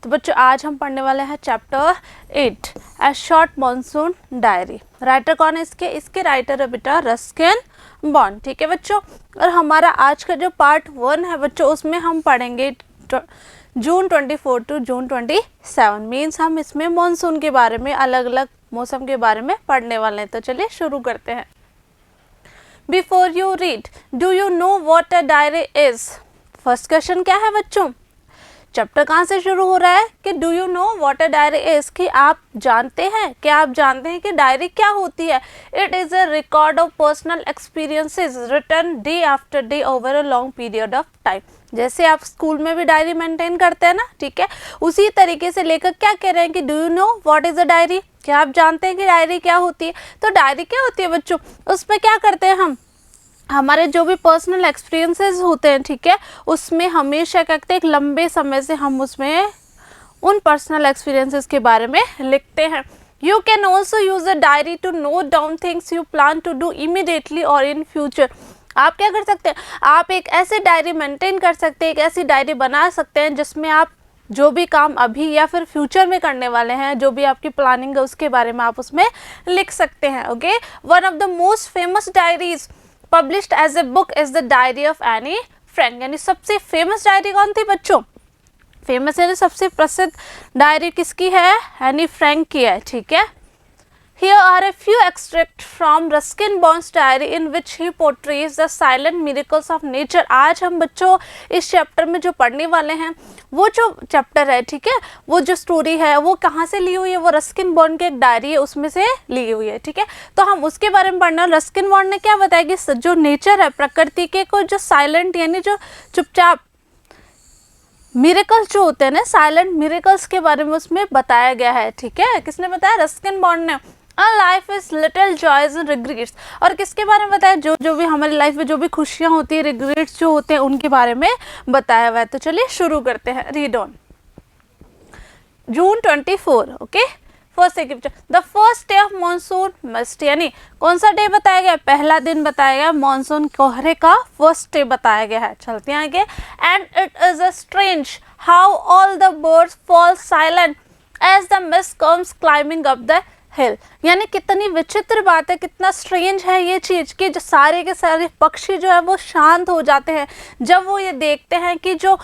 तो बच्चों आज हम पढ़ने वाले हैं चैप्टर 8 ए शॉर्ट मॉनसून डायरी। राइटर कौन है इसके राइटर है बेटा रस्किन बॉन्ड। ठीक है बच्चों, और हमारा आज का जो पार्ट 1 है बच्चों उसमें हम पढ़ेंगे जून 24 टू जून 27। मीन्स हम इसमें मॉनसून के बारे में, अलग अलग मौसम के बारे में पढ़ने वाले हैं। तो चलिए शुरू करते हैं। Before you read, do you know what a diary is? First question क्या है बच्चों? चैप्टर कहाँ से शुरू हो रहा है कि do you know what a diary is, कि आप जानते हैं, क्या आप जानते हैं कि डायरी क्या होती है? It is a record of personal experiences written day after day over a long period of time. जैसे आप स्कूल में भी डायरी मेंटेन करते हैं ना, ठीक है, उसी तरीके से लेकर क्या कह रहे हैं कि do you know what is a diary, क्या आप जानते हैं कि डायरी क्या होती है? तो डायरी क्या होती है बच्चों, उसमें क्या करते हैं हम, हमारे जो भी पर्सनल एक्सपीरियंसेस होते हैं, ठीक है, उसमें हमेशा क्या कहते हैं, एक लंबे समय से हम उसमें उन पर्सनल एक्सपीरियंसेस के बारे में लिखते हैं। You can also use a diary to note down things you plan to do immediately और इन फ्यूचर। आप क्या कर सकते हैं, आप एक ऐसी डायरी मेंटेन कर सकते हैं, एक ऐसी डायरी बना सकते हैं जिसमें आप जो भी काम अभी या फिर फ्यूचर में करने वाले हैं, जो भी आपकी प्लानिंग है उसके बारे में आप उसमें लिख सकते हैं। Okay, one of the most famous diaries published as a book is the diary of Anne Frank. यानी सबसे फेमस डायरी कौन थी बच्चों? फेमस यानी सबसे प्रसिद्ध डायरी किसकी है? एनी फ्रैंक की है। ठीक है, Here are a few extracts from Ruskin Bond's diary in which he portrays the silent miracles of nature। आज हम बच्चों इस चैप्टर में जो पढ़ने वाले हैं, वो जो चैप्टर है, ठीक है, वो जो स्टोरी है वो कहाँ से ली हुई है? वो रस्किन बॉन्ड की एक डायरी है, उसमें से ली हुई है। ठीक है, तो हम उसके बारे में पढ़ना। रस्किन बॉन्ड ने क्या बताया कि जो नेचर है, प्रकृति के को जो साइलेंट यानी जो चुपचाप मिरेकल्स जो होते हैं ना, साइलेंट मिरेकल्स के बारे में उसमें बताया गया है। ठीक है, किसने बताया? रस्किन बॉन्ड ने। Life is little joys and regrets, और किसके बारे में बताया? जो भी हमारी लाइफ में जो भी खुशियां होती है, रिग्रेट्स जो होते हैं, उनके बारे में बताया हुआ है। तो चलिए शुरू करते हैं। Read on. June 24। Okay, first the first day of monsoon mist, यानी कौन सा डे बताया गया? पहला दिन बताया गया मानसून कोहरे का, फर्स्ट डे बताया गया है। चलते हैं आगे। And it is a strange how all the birds fall silent as the mist comes climbing up the hill. यानी कितनी विचित्र बात है, कितना स्ट्रेंज है ये चीज़ कि जो सारे के सारे पक्षी जो है वो शांत हो जाते हैं जब वो ये देखते हैं कि जो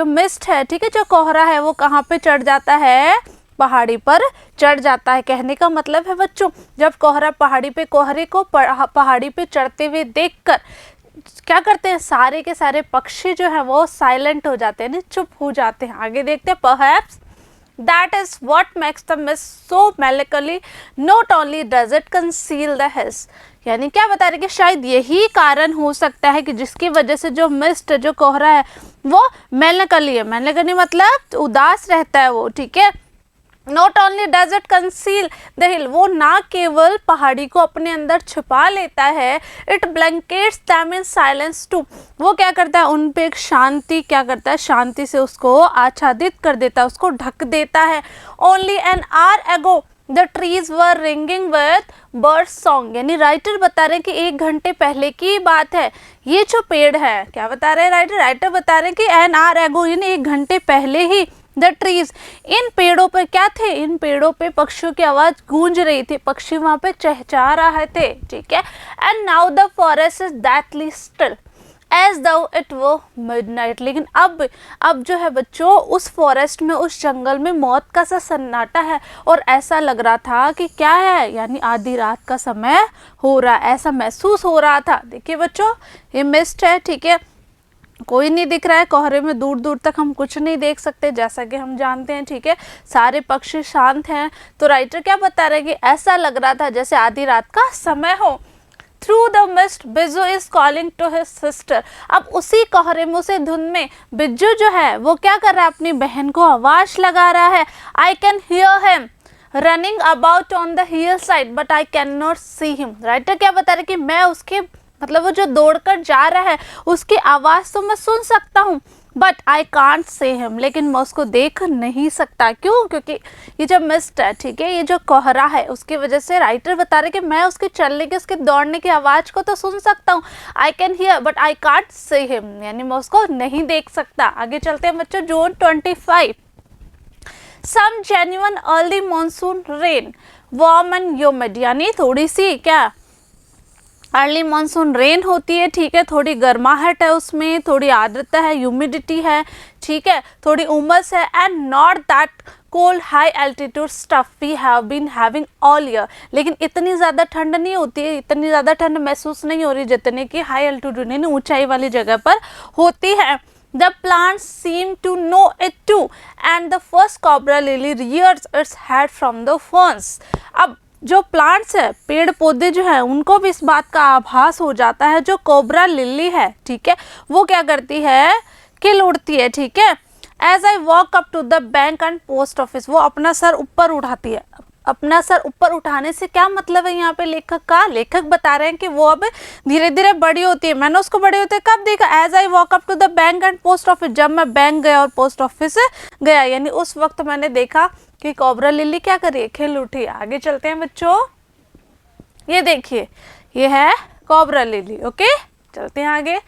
मिस्ट है, ठीक है, जो कोहरा है वो कहाँ पे चढ़ जाता है? पहाड़ी पर चढ़ जाता है। कहने का मतलब है बच्चों, जब कोहरा कोहरे को पहाड़ी पे चढ़ते हुए देखकर क्या करते हैं, सारे के सारे पक्षी जो है वो साइलेंट हो जाते हैं, चुप हो जाते हैं। आगे देखते हैं। Perhaps that is what makes the mist so melancholy, not only does it conceal the hills। यानी क्या बता रहे कि शायद यही कारण हो सकता है कि जिसकी वजह से जो मिस्ट, जो कोहरा है वो मेलनकली है। मेलनकली मतलब उदास रहता है वो, ठीक है। Not only does it conceal the हिल, वो ना केवल पहाड़ी को अपने अंदर छुपा लेता है, it blankets them in silence too, वो क्या करता है, उन पे एक शांति, क्या करता है, शांति से उसको आच्छादित कर देता है, उसको ढक देता है। ओनली एन आवर एगो the trees were ringing with bird song. यानी राइटर बता रहे हैं कि 1 घंटे पहले की बात है, ये जो पेड़ है, क्या बता रहे हैं राइटर बता रहे हैं कि एन आवर एगो यानी 1 घंटे पहले ही द ट्रीज, इन पेड़ों पे क्या थे, इन पेड़ों पे पक्षियों की आवाज गूंज रही थी, पक्षी वहां पे चहचहा रहे थे। ठीक है, and now the forest is deathly still as though it was midnight. लेकिन अब जो है बच्चों, उस फॉरेस्ट में, उस जंगल में मौत का सा सन्नाटा है, और ऐसा लग रहा था कि क्या है, यानी आधी रात का समय हो रहा, ऐसा महसूस हो रहा था। देखिए बच्चों, ये मिस्ट है, ठीक है, कोई नहीं दिख रहा है कोहरे में, दूर दूर तक हम कुछ नहीं देख सकते, जैसा कि हम जानते हैं। ठीक है, सारे पक्षी शांत हैं। तो राइटर क्या बता रहे हैं कि ऐसा लग रहा था जैसे आधी रात का समय हो। Through the mist Bijju is calling to his sister. अब उसी कोहरे में, उसी धुंध में बिज्जू जो है वो क्या कर रहा है, अपनी बहन को आवाज लगा रहा है। I can hear him running about on the hill side but I can not see him. Writer क्या बता रहे कि मैं उसके, मतलब वो जो दौड़कर जा रहा है, उसकी आवाज़ तो मैं सुन सकता हूँ, but I can't say him, लेकिन मैं उसको देख नहीं सकता। क्यों? क्योंकि ये जो मिस्ट है, ठीक है, ये जो कोहरा है, उसकी वजह से राइटर बता रहे कि मैं उसके चलने की, उसके दौड़ने की आवाज़ को तो सुन सकता हूँ, I can hear but I can't say him, यानी मैं उसको नहीं देख सकता। आगे चलते हैं बच्चों। June 25। Some genuine early monsoon rain, warm and humid, यानी थोड़ी सी क्या अर्ली मानसून रेन होती है, ठीक है, थोड़ी गर्माहट है उसमें, थोड़ी आर्द्रता है, ह्यूमिडिटी है, ठीक है, थोड़ी उमस है, and not that cold high altitude stuff we have been having all year. लेकिन इतनी ज़्यादा ठंड नहीं होती है, इतनी ज़्यादा ठंड महसूस नहीं हो रही जितने की हाई एल्टीट्यूड यानी ऊंचाई वाली जगह पर होती है। The plants seem to know it too, and the first cobra lily rears its head from the ferns. अब जो प्लांट्स है, पेड़ पौधे जो है, उनको भी इस बात का आभास हो जाता है। जो कोबरा लिली है, ठीक है, वो क्या करती है, खिल उड़ती है, ठीक है। As I walk up to the bank and post office, वो अपना सर ऊपर उठाती है। अपना सर ऊपर उठाने से क्या मतलब है यहाँ पे लेखक का? लेखक बता रहे हैं कि वो अब धीरे धीरे बड़ी होती है। मैंने उसको बड़े होते कब देखा? As I walk up to the bank and post office, जब मैं बैंक गया और पोस्ट ऑफिस गया, यानी उस वक्त मैंने देखा कि कोबरा लिली क्या करी, खिल उठी। आगे चलते हैं बच्चों, ये देखिए, ये है कोबरा लिली। ओके, चलते हैं आगे।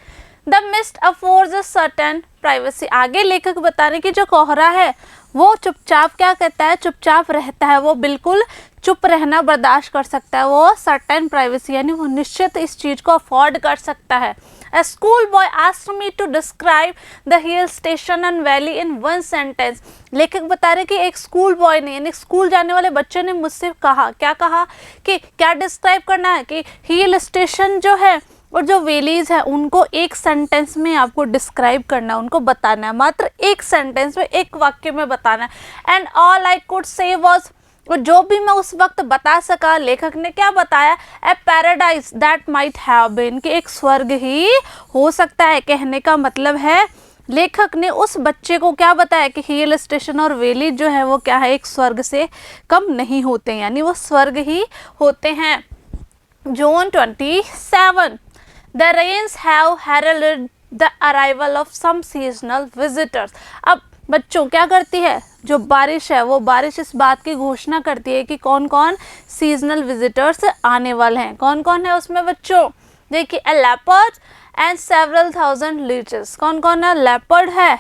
The mist affords a certain privacy, आगे लेखक बता रहे कि जो कोहरा है वो चुपचाप क्या कहता है, चुपचाप रहता है, वो बिल्कुल चुप रहना बर्दाश्त कर सकता है, वो सर्टेन प्राइवेसी यानी वो निश्चित इस चीज को अफोर्ड कर सकता है। A school boy asked me to describe the hill station and valley in one sentence. लेखक बता रहे कि एक स्कूल बॉय ने यानी स्कूल जाने वाले बच्चे ने मुझसे कहा, क्या कहा कि क्या डिस्क्राइब करना है कि हिल स्टेशन जो है और जो वैलीज है उनको एक सेंटेंस में आपको डिस्क्राइब करना है, उनको बताना है, मात्र एक सेंटेंस में, एक वाक्य में बताना है। And all I could say was, और जो भी मैं उस वक्त बता सका, लेखक ने क्या बताया, a paradise that might have been, कि एक स्वर्ग ही हो सकता है। कहने का मतलब है लेखक ने उस बच्चे को क्या बताया कि हिल स्टेशन और वैली जो है वो क्या है, एक स्वर्ग से कम नहीं होते, यानी वो स्वर्ग ही होते हैं। जून 27, The rains have heralded the arrival of some seasonal visitors. अब बच्चों क्या करती है, जो बारिश है वो बारिश इस बात की घोषणा करती है कि कौन कौन सीजनल विजिटर्स आने वाले हैं। कौन कौन है उसमें बच्चों? देखिए, a leopard and several thousand leeches. कौन कौन है? लेपर्ड है,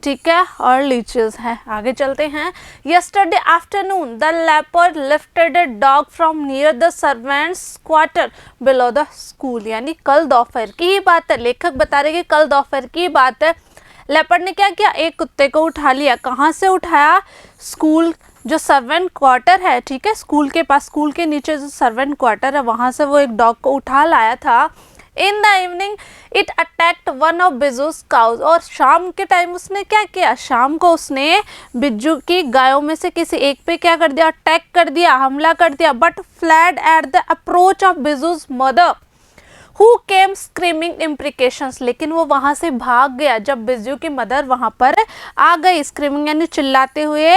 ठीक है, और लीचेस है। आगे चलते हैं। Yesterday afternoon, the leopard lifted a dog from near the servants' quarter below the school. यानी कल दोपहर की ही बात है। लेखक बता रहे कि कल दोपहर की बात है। लेपर्ड ने क्या किया, एक कुत्ते को उठा लिया। कहाँ से उठाया? स्कूल जो सर्वेंट क्वार्टर है, ठीक है, स्कूल के पास, स्कूल के नीचे जो सर्वेंट क्वार्टर है वहाँ से वो एक डॉग को उठा लाया था। In the evening it attacked one of Biju's cows, और शाम के टाइम उसने क्या किया, शाम को उसने बिज्जू की गायों में से किसी एक पे क्या कर दिया, अटैक कर दिया, हमला कर दिया। But fled at the approach of Biju's mother who came screaming imprecations, लेकिन वो वहाँ से भाग गया जब बिज्जू की मदर वहाँ पर आ गई। स्क्रीमिंग यानी चिल्लाते हुए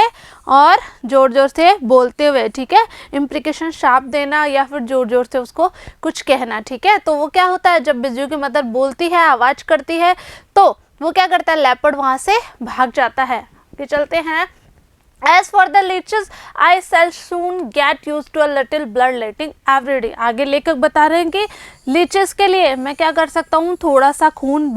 और जोर जोर से बोलते हुए, ठीक है, इम्प्रिकेशन शाप देना या फिर जोर जोर से उसको कुछ कहना, ठीक है। तो वो क्या होता है, जब बिज्जू की मदर बोलती है, आवाज़ करती है, तो वो क्या करता है, लेपर्ड वहाँ से भाग जाता है। आगे चलते हैं। As for the leeches, I shall soon get used to a little blood letting every day. आगे लेखक बता रहे हैं कि लीचेस के लिए मैं क्या कर सकता हूँ, थोड़ा सा खून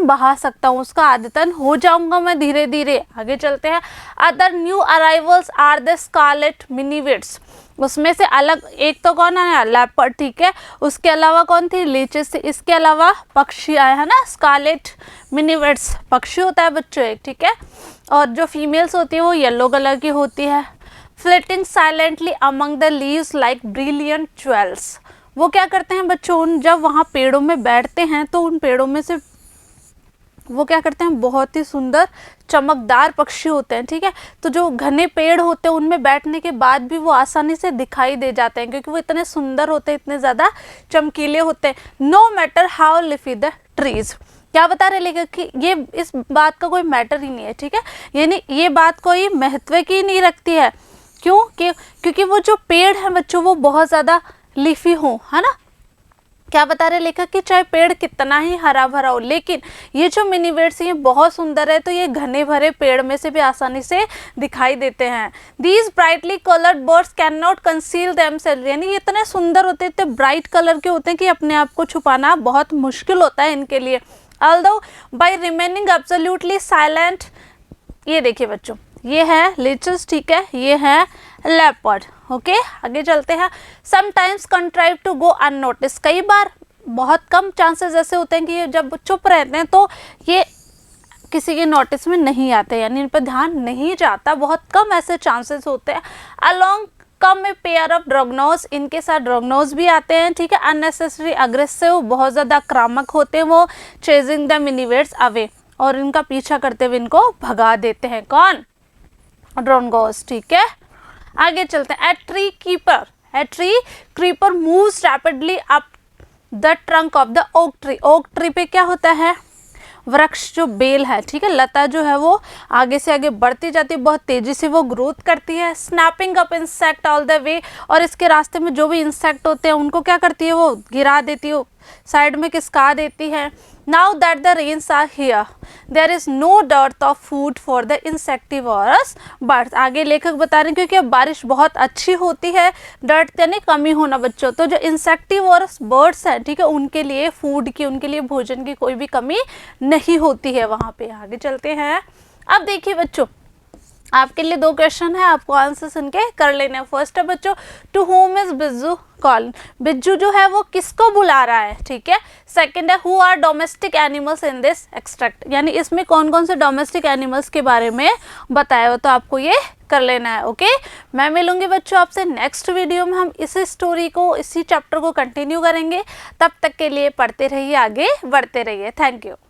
बहा सकता हूँ, उसका आदतन हो जाऊंगा मैं धीरे धीरे। आगे चलते हैं। Other new arrivals are the scarlet minivets, उसमें से अलग एक तो कौन है, लेपर्ड, ठीक है, उसके अलावा कौन थी, लीचेस से। इसके अलावा पक्षी आए हैं ना, स्कारलेट मिनीवेट्स पक्षी होता है बच्चों एक, ठीक है, और जो फीमेल्स होती है वो येलो कलर की होती है। Flitting silently among the leaves like brilliant jewels, वो क्या करते हैं बच्चों, उन जब वहाँ पेड़ों में बैठते हैं तो उन पेड़ों में से वो क्या करते हैं, बहुत ही सुंदर चमकदार पक्षी होते हैं, ठीक है। तो जो घने पेड़ होते हैं उनमें बैठने के बाद भी वो आसानी से दिखाई दे जाते हैं क्योंकि वो इतने सुंदर होते हैं, इतने ज़्यादा चमकीले होते हैं। No matter how leafy the trees, क्या बता रहे लेखक कि ये इस बात का कोई मैटर ही नहीं है, ठीक है, यानी ये बात कोई महत्व की नहीं रखती है। क्यों? क्योंकि वो जो पेड़ हैं बच्चों वो बहुत ज़्यादा लीफी हो, है ना। क्या बता रहे लेखक कि चाहे पेड़ कितना ही हरा भरा हो, लेकिन ये जो मिनीवेट्स ये बहुत सुंदर है, तो ये घने भरे पेड़ में से भी आसानी से दिखाई देते हैं। These brightly coloured birds can not conceal themselves, यानी ये इतने सुंदर होते हैं, इतने ब्राइट कलर के होते हैं कि अपने आप को छुपाना बहुत मुश्किल होता है इनके लिए। Although by remaining absolutely silent ये देखिए बच्चों, ये है लीचेस, ठीक है, ये है लेपर्ड। ओके, आगे चलते हैं। Sometimes contrive to go unnoticed, कई बार बहुत कम चांसेस ऐसे होते हैं कि ये जब चुप रहते हैं तो ये किसी के नोटिस में नहीं आते, यानी इन पर ध्यान नहीं जाता, बहुत कम ऐसे चांसेस होते हैं। अलोंग कम में पेयर ऑफ ड्रैगनोस, इनके साथ ड्रैगनोस भी आते हैं, ठीक है। अननेसेसरी अग्रेसिव, बहुत ज़्यादा आक्रामक होते हैं वो। चेजिंग द मिनीवेट्स अवे, और इनका पीछा करते हुए इनको भगा देते हैं, कौन? ड्रैगनोस, ठीक है। आगे चलते हैं। A tree creeper moves rapidly up the trunk of the oak tree, oak tree पे क्या होता है? वृक्ष जो बेल है, ठीक है, लता जो है वो आगे से आगे बढ़ती जाती है, बहुत तेजी से वो ग्रोथ करती है। Snapping up insect all the way, और इसके रास्ते में जो भी इंसेक्ट होते हैं उनको क्या करती है? वो गिरा देती है, साइड में खिसका देती है। Now that the rains are here there is no dearth of food for the insectivorous birds, आगे लेखक बता रहे हैं क्योंकि अब बारिश बहुत अच्छी होती है, डर्ट यानी कमी होना बच्चों, तो जो इंसेक्टिवोरस बर्ड्स हैं, ठीक है, उनके लिए फूड की, उनके लिए भोजन की कोई भी कमी नहीं होती है वहाँ पे। आगे चलते हैं। अब देखिए बच्चों, आपके लिए 2 क्वेश्चन है, आपको आंसर सुन के कर लेना है। फर्स्ट है बच्चों, टू होम इज बिज्जू कॉल, बिज्जू जो है वो किसको बुला रहा है, ठीक है। सेकंड है, who are domestic animals in this extract, यानी इसमें कौन कौन से डोमेस्टिक एनिमल्स के बारे में बताया हो, तो आपको ये कर लेना है। ओके, मैं मिलूंगी बच्चों आपसे नेक्स्ट वीडियो में, हम इसी स्टोरी को, इसी चैप्टर को कंटिन्यू करेंगे। तब तक के लिए पढ़ते रहिए, आगे बढ़ते रहिए। Thank you.